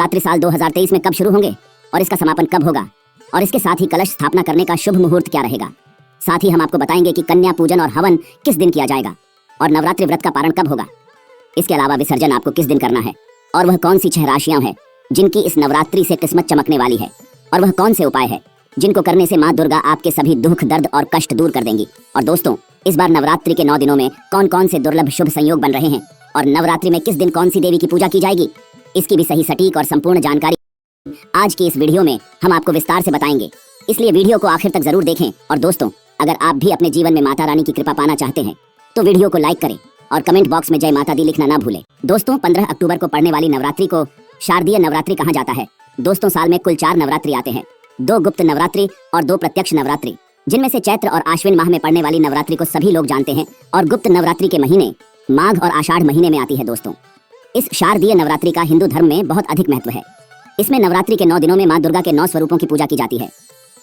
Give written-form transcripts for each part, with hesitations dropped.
नवरात्रि साल 2023 में कब शुरू होंगे और इसका समापन कब होगा, और इसके साथ ही कलश स्थापना करने का शुभ मुहूर्त क्या रहेगा। साथ ही हम आपको बताएंगे कि कन्या पूजन और हवन किस दिन किया जाएगा और नवरात्रि व्रत का पारण कब होगा। इसके अलावा विसर्जन आपको किस दिन करना है और वह कौन सी 6 राशियां हैं जिनकी इस नवरात्रि से किस्मत चमकने वाली है, और वह कौन से उपाय है जिनको करने से माँ दुर्गा आपके सभी दुख, दर्द और कष्ट दूर कर देंगी। और दोस्तों, इस बार नवरात्रि के 9 दिनों में कौन कौन से दुर्लभ शुभ संयोग बन रहे हैं और नवरात्रि में किस दिन कौन सी देवी की पूजा की जाएगी, इसकी भी सही, सटीक और संपूर्ण जानकारी आज की इस वीडियो में हम आपको विस्तार से बताएंगे। इसलिए वीडियो को आखिर तक जरूर देखें। और दोस्तों, अगर आप भी अपने जीवन में माता रानी की कृपा पाना चाहते हैं तो वीडियो को लाइक करें और कमेंट बॉक्स में जय माता दी लिखना ना भूलें। दोस्तों, 15 अक्टूबर को पड़ने वाली नवरात्रि को शारदीय नवरात्रि कहा जाता है। दोस्तों, साल में कुल 4 नवरात्रि आते हैं, 2 गुप्त नवरात्रि और 2 प्रत्यक्ष नवरात्रि, जिनमें से चैत्र और आश्विन माह में पड़ने वाली नवरात्रि को सभी लोग जानते हैं और गुप्त नवरात्रि के महीने माघ और आषाढ़ महीने में आती है। दोस्तों, इस शारदीय नवरात्रि का हिंदू धर्म में बहुत अधिक महत्व है। इसमें नवरात्रि के 9 दिनों में माँ दुर्गा के 9 स्वरूपों की पूजा की जाती है।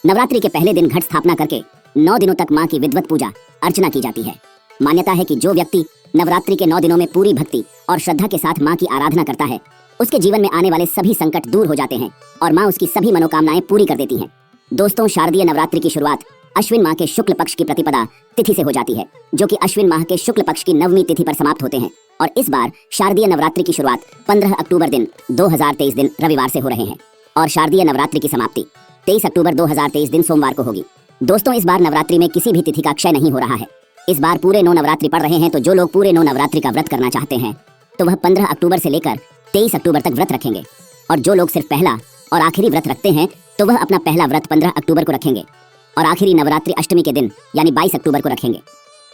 नवरात्रि के पहले दिन घट स्थापना करके 9 दिनों तक माँ की विधिवत पूजा अर्चना की जाती है। मान्यता है कि जो व्यक्ति नवरात्रि के 9 दिनों में पूरी भक्ति और श्रद्धा के साथ माँ की आराधना करता है, उसके जीवन में आने वाले सभी संकट दूर हो जाते हैं और माँ उसकी सभी मनोकामनाएं पूरी कर देती हैं। दोस्तों, शारदीय नवरात्रि की शुरुआत अश्विन माह के शुक्ल पक्ष की प्रतिपदा तिथि से हो जाती है, जो कि अश्विन माह के शुक्ल पक्ष की 9वीं तिथि पर समाप्त होते हैं। और इस बार शारदीय नवरात्रि की शुरुआत 15 अक्टूबर दिन 2023 दिन रविवार से हो रहे हैं और शारदीय नवरात्रि की समाप्ति 23 अक्टूबर 2023 दिन सोमवार को होगी। दोस्तों, इस बार नवरात्रि में किसी भी तिथि का क्षय नहीं हो रहा है। इस बार पूरे 9 नवरात्रि पड़ रहे हैं, तो जो लोग पूरे 9 नवरात्रि का व्रत करना चाहते हैं तो वह 15 अक्टूबर से लेकर 23 अक्टूबर तक व्रत रखेंगे, और जो लोग सिर्फ पहला और आखिरी व्रत रखते हैं तो वह अपना पहला व्रत 15 अक्टूबर को रखेंगे और आखिरी नवरात्रि अष्टमी के दिन यानी 22 अक्टूबर को रखेंगे।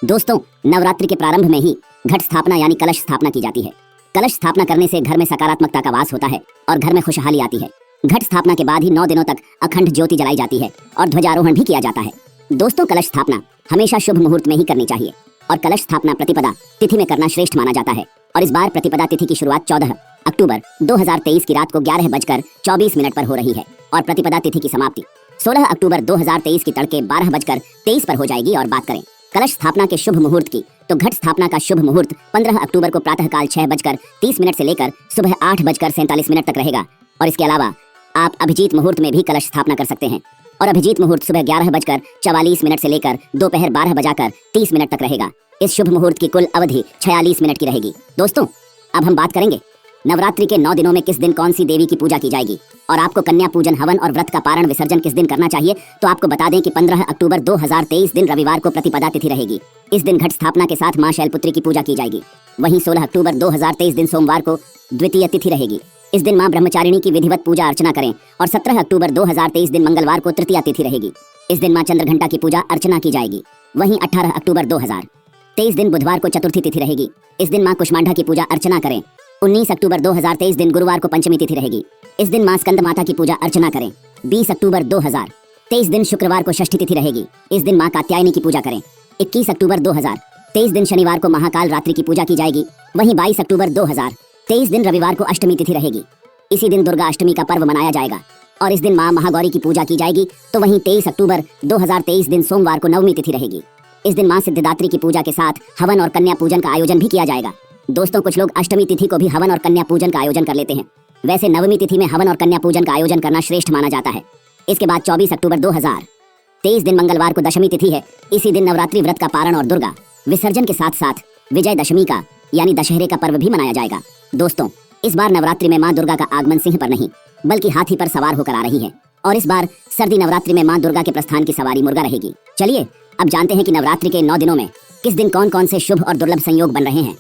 दोस्तों, नवरात्रि के प्रारंभ में ही घट स्थापना यानी कलश स्थापना की जाती है। कलश स्थापना करने से घर में सकारात्मकता का वास होता है और घर में खुशहाली आती है। घट स्थापना के बाद ही 9 दिनों तक अखंड ज्योति जलाई जाती है और ध्वजारोहण भी किया जाता है। दोस्तों, कलश स्थापना हमेशा शुभ मुहूर्त में ही करनी चाहिए और कलश स्थापना प्रतिपदा तिथि में करना श्रेष्ठ माना जाता है। और इस बार प्रतिपदा तिथि की शुरुआत 14 अक्टूबर 2023 की रात को 11:24 पर हो रही है और प्रतिपदा तिथि की समाप्ति 16 अक्टूबर 2023 की तड़के 12:23 पर हो जाएगी। और बात करें कलश स्थापना के शुभ मुहूर्त की, तो घट स्थापना का शुभ मुहूर्त 15 अक्टूबर को प्रातःकाल 6:30 से लेकर सुबह 8:47 तक रहेगा। और इसके अलावा आप अभिजीत मुहूर्त में भी कलश स्थापना कर सकते हैं और अभिजीत मुहूर्त सुबह 11:44 से लेकर दोपहर 12:30 तक रहेगा। इस शुभ मुहूर्त की कुल अवधि 46 मिनट की रहेगी। दोस्तों, अब हम बात करेंगे नवरात्रि के 9 दिनों में किस दिन कौन सी देवी की पूजा की जाएगी और आपको कन्या पूजन, हवन और व्रत का पारण, विसर्जन किस दिन करना चाहिए। तो आपको बता दें कि 15 अक्टूबर 2023 दिन रविवार को प्रतिपदा तिथि रहेगी। इस दिन घट स्थापना के साथ मां शैलपुत्री की पूजा की जाएगी। वहीं 16 अक्टूबर 2023 दिन सोमवार को द्वितीय तिथि रहेगी। इस दिन मां ब्रह्मचारिणी की विधिवत पूजा अर्चना करें। और 17 अक्टूबर 2023 दिन मंगलवार को तृतीया तिथि रहेगी। इस दिन मां चंद्रघंटा की पूजा अर्चना की जाएगी। वहीं 18 अक्टूबर 2023 दिन बुधवार को चतुर्थी तिथि रहेगी। इस दिन मां कुष्मांडा की पूजा अर्चना करें। 19 अक्टूबर 2023 दिन गुरुवार को पंचमी तिथि रहेगी। इस दिन मां स्कंद माता की पूजा अर्चना करें। 20 अक्टूबर 2023 दिन शुक्रवार को षष्ठी तिथि रहेगी। इस दिन मां कात्यायनी की पूजा करें। 21 अक्टूबर 2023 दिन शनिवार को महाकाल रात्रि की पूजा की जाएगी। वहीं 22 अक्टूबर 2023 दिन रविवार को अष्टमी तिथि रहेगी। इसी दिन दुर्गा अष्टमी का पर्व मनाया जाएगा और इस दिन मां महागौरी की पूजा की जाएगी। तो वहीं 23 अक्टूबर 2023 दिन सोमवार को नवमी तिथि रहेगी। इस दिन मां सिद्धिदात्री की पूजा के साथ हवन और कन्या पूजन का आयोजन भी किया जाएगा। दोस्तों, कुछ लोग अष्टमी तिथि को भी हवन और कन्या पूजन का आयोजन कर लेते हैं। वैसे नवमी तिथि में हवन और कन्या पूजन का आयोजन करना श्रेष्ठ माना जाता है। इसके बाद 24 अक्टूबर 2023 दिन मंगलवार को दशमी तिथि है। इसी दिन नवरात्रि व्रत का पारण और दुर्गा विसर्जन के साथ साथ विजयदशमी का यानी दशहरे का पर्व भी मनाया जाएगा। दोस्तों, इस बार नवरात्रि में मां दुर्गा का आगमन सिंह पर नहीं बल्कि हाथी पर सवार होकर आ रही है और इस बार सर्दी नवरात्रि में मां दुर्गा के प्रस्थान की सवारी मुर्गा रहेगी। चलिए अब जानते हैं कि नवरात्रि के 9 दिनों में किस दिन कौन कौन से शुभ और दुर्लभ संयोग बन रहे हैं।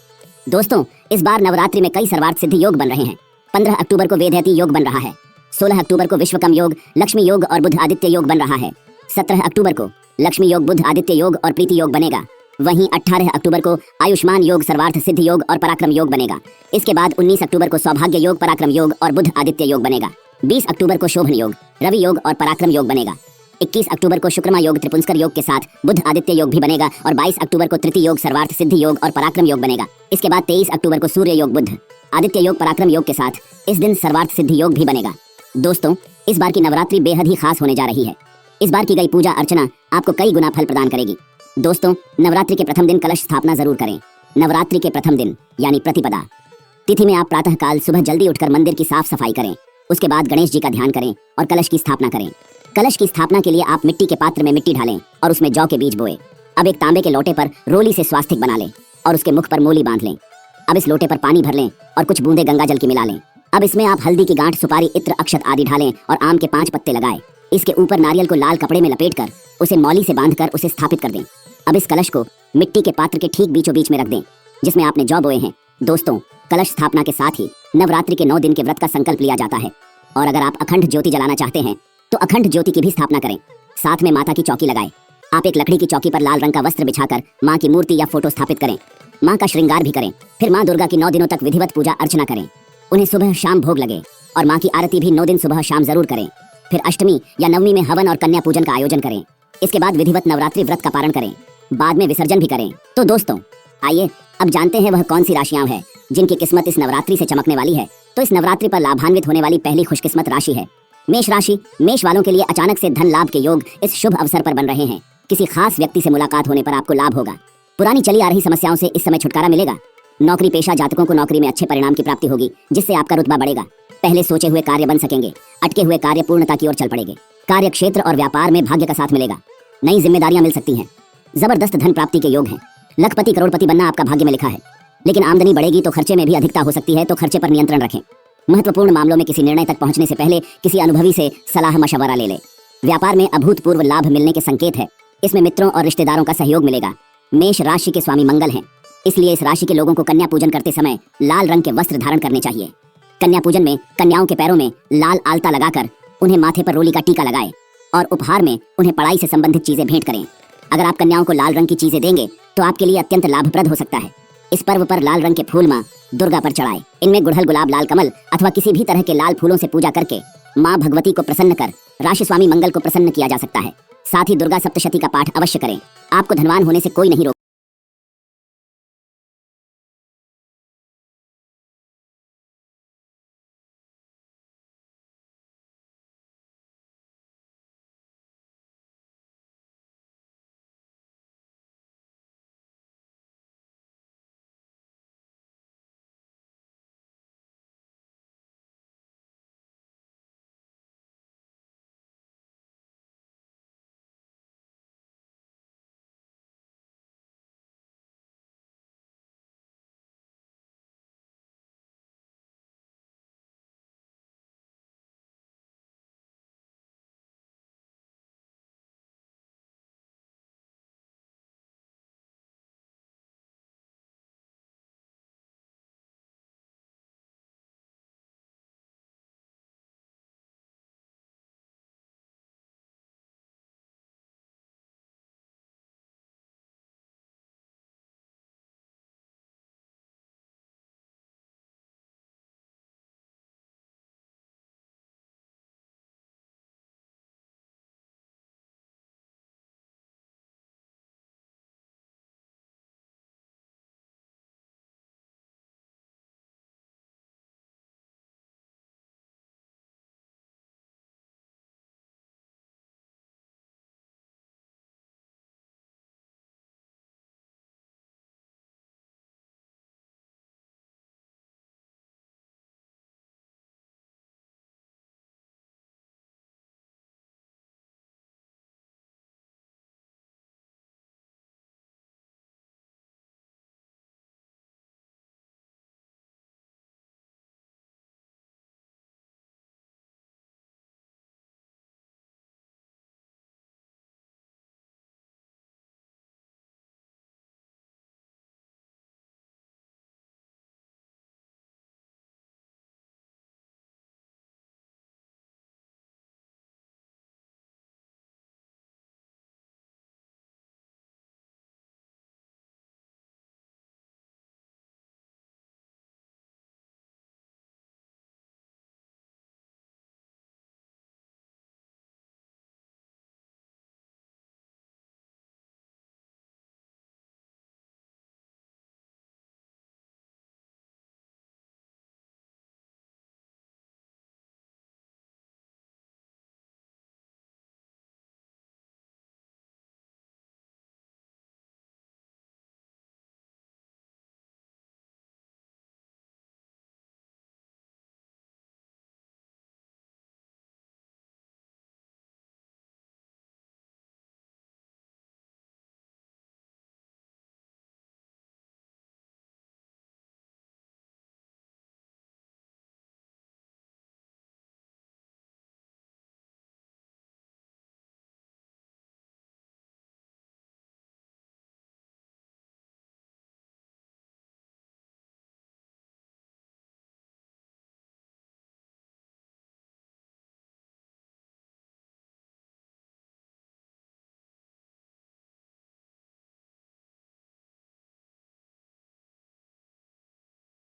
दोस्तों, इस बार नवरात्रि में कई सर्वार्थ सिद्धि योग बन रहे हैं। 15 अक्टूबर को वेदयति योग बन रहा है। 16 अक्टूबर को विश्वकर्म योग, लक्ष्मी योग और बुध आदित्य योग बन रहा है। 17 अक्टूबर को लक्ष्मी योग, बुध आदित्य योग और प्रीति योग बनेगा। वहीं 18 अक्टूबर को आयुष्मान योग, सर्वार्थ सिद्धि योग और पराक्रम योग बनेगा। इसके बाद 19 अक्टूबर को सौभाग्य योग, पराक्रम योग और बुध आदित्य योग बनेगा। 20 अक्टूबर को शोभन योग, रवि योग और पराक्रम योग बनेगा। 21 अक्टूबर को शुक्रमा योग, त्रिपुंस्कर योग के साथ बुध आदित्य योग भी बनेगा और 22 अक्टूबर को तृतीय योग, सर्वार्थ सिद्धि योग और पराक्रम योग बनेगा। इसके बाद 23 अक्टूबर को सूर्य योग, बुध आदित्य योग, पराक्रम योग के साथ इस दिन सर्वार्थ सिद्धि योग भी बनेगा। दोस्तों, इस बार की नवरात्रि बेहद ही खास होने जा रही है। इस बार की गई पूजा अर्चना आपको कई गुना फल प्रदान करेगी। दोस्तों, नवरात्रि के प्रथम दिन कलश स्थापना जरूर करें। नवरात्रि के प्रथम दिन यानी प्रतिपदा तिथि में आप प्रातःकाल सुबह जल्दी उठकर मंदिर की साफ सफाई करें उसके बाद गणेश जी का ध्यान करें और कलश की स्थापना करें। कलश की स्थापना के लिए आप मिट्टी के पात्र में मिट्टी डालें और उसमें जौ के बीज बोए। अब एक तांबे के लोटे पर रोली से स्वास्तिक बना लें और उसके मुख पर मोली बांध लें। अब इस लोटे पर पानी भर लें और कुछ बूंदे गंगा जल की मिला लें। अब इसमें आप हल्दी की गांठ, सुपारी, इत्र, अक्षत आदि ढालें और आम के 5 पत्ते लगाएं। इसके ऊपर नारियल को लाल कपड़े में लपेटकर उसे मौली से बांधकर उसे स्थापित कर दें। अब इस कलश को मिट्टी के पात्र के ठीक बीचों बीच में रख दें जिसमें आपने जौ बोए हैं। दोस्तों, कलश स्थापना के साथ ही नवरात्रि के 9 दिन के व्रत का संकल्प लिया जाता है। और अगर आप अखंड ज्योति जलाना चाहते हैं तो अखंड ज्योति की भी स्थापना करें। साथ में माता की चौकी लगाएं। आप एक लकड़ी की चौकी पर लाल रंग का वस्त्र बिछाकर माँ की मूर्ति या फोटो स्थापित करें। माँ का श्रृंगार भी करें। फिर माँ दुर्गा की 9 दिनों तक विधिवत पूजा अर्चना करें। उन्हें सुबह शाम भोग लगे और माँ की आरती भी 9 दिन सुबह शाम जरूर करें। फिर अष्टमी या नवमी में हवन और कन्या पूजन का आयोजन करें। इसके बाद विधिवत नवरात्रि व्रत का पारण करें। बाद में विसर्जन भी करें। तो दोस्तों, आइए अब जानते हैं वह कौन सी राशियां हैं जिनकी किस्मत इस नवरात्रि से चमकने वाली है। तो इस नवरात्रि पर लाभान्वित होने वाली पहली खुशकिस्मत राशि है मेष राशि। मेष वालों के लिए अचानक से धन लाभ के योग इस शुभ अवसर पर बन रहे हैं। किसी खास व्यक्ति से मुलाकात होने पर आपको लाभ होगा। पुरानी चली आ रही समस्याओं से इस समय छुटकारा मिलेगा। नौकरी पेशा जातकों को नौकरी में अच्छे परिणाम की प्राप्ति होगी जिससे आपका रुतबा बढ़ेगा। पहले सोचे हुए कार्य बन सकेंगे। अटके हुए कार्य पूर्णता की ओर चल पड़ेंगे। कार्य क्षेत्र और व्यापार में भाग्य का साथ मिलेगा। नई जिम्मेदारियां मिल सकती हैं। जबरदस्त धन प्राप्ति के योग हैं। लखपति करोड़पति बनना आपका भाग्य में लिखा है। लेकिन आमदनी बढ़ेगी तो खर्चे में भी अधिकता हो सकती है, तो खर्चे पर नियंत्रण रखें। महत्वपूर्ण मामलों में किसी निर्णय तक पहुंचने से पहले किसी अनुभवी से सलाह मशवरा ले लें। व्यापार में अभूतपूर्व लाभ मिलने के संकेत है। इसमें मित्रों और रिश्तेदारों का सहयोग मिलेगा। मेष राशि के स्वामी मंगल हैं, इसलिए इस राशि के लोगों को कन्या पूजन करते समय लाल रंग के वस्त्र धारण करने चाहिए। कन्या पूजन में कन्याओं के पैरों में लाल आलता लगाकर उन्हें माथे पर रोली का टीका लगाएं और उपहार में उन्हें पढ़ाई से संबंधित चीजें भेंट करें। अगर आप कन्याओं को लाल रंग की चीजें देंगे तो आपके लिए अत्यंत लाभप्रद हो सकता है। इस पर्व पर लाल रंग के फूल माँ दुर्गा पर चढ़ाएं। इनमें गुड़हल, गुलाब, लाल कमल अथवा किसी भी तरह के लाल फूलों से पूजा करके माँ भगवती को प्रसन्न कर राशि स्वामी मंगल को प्रसन्न किया जा सकता है। साथ ही दुर्गा सप्तशती का पाठ अवश्य करें। आपको धनवान होने से कोई नहीं रोक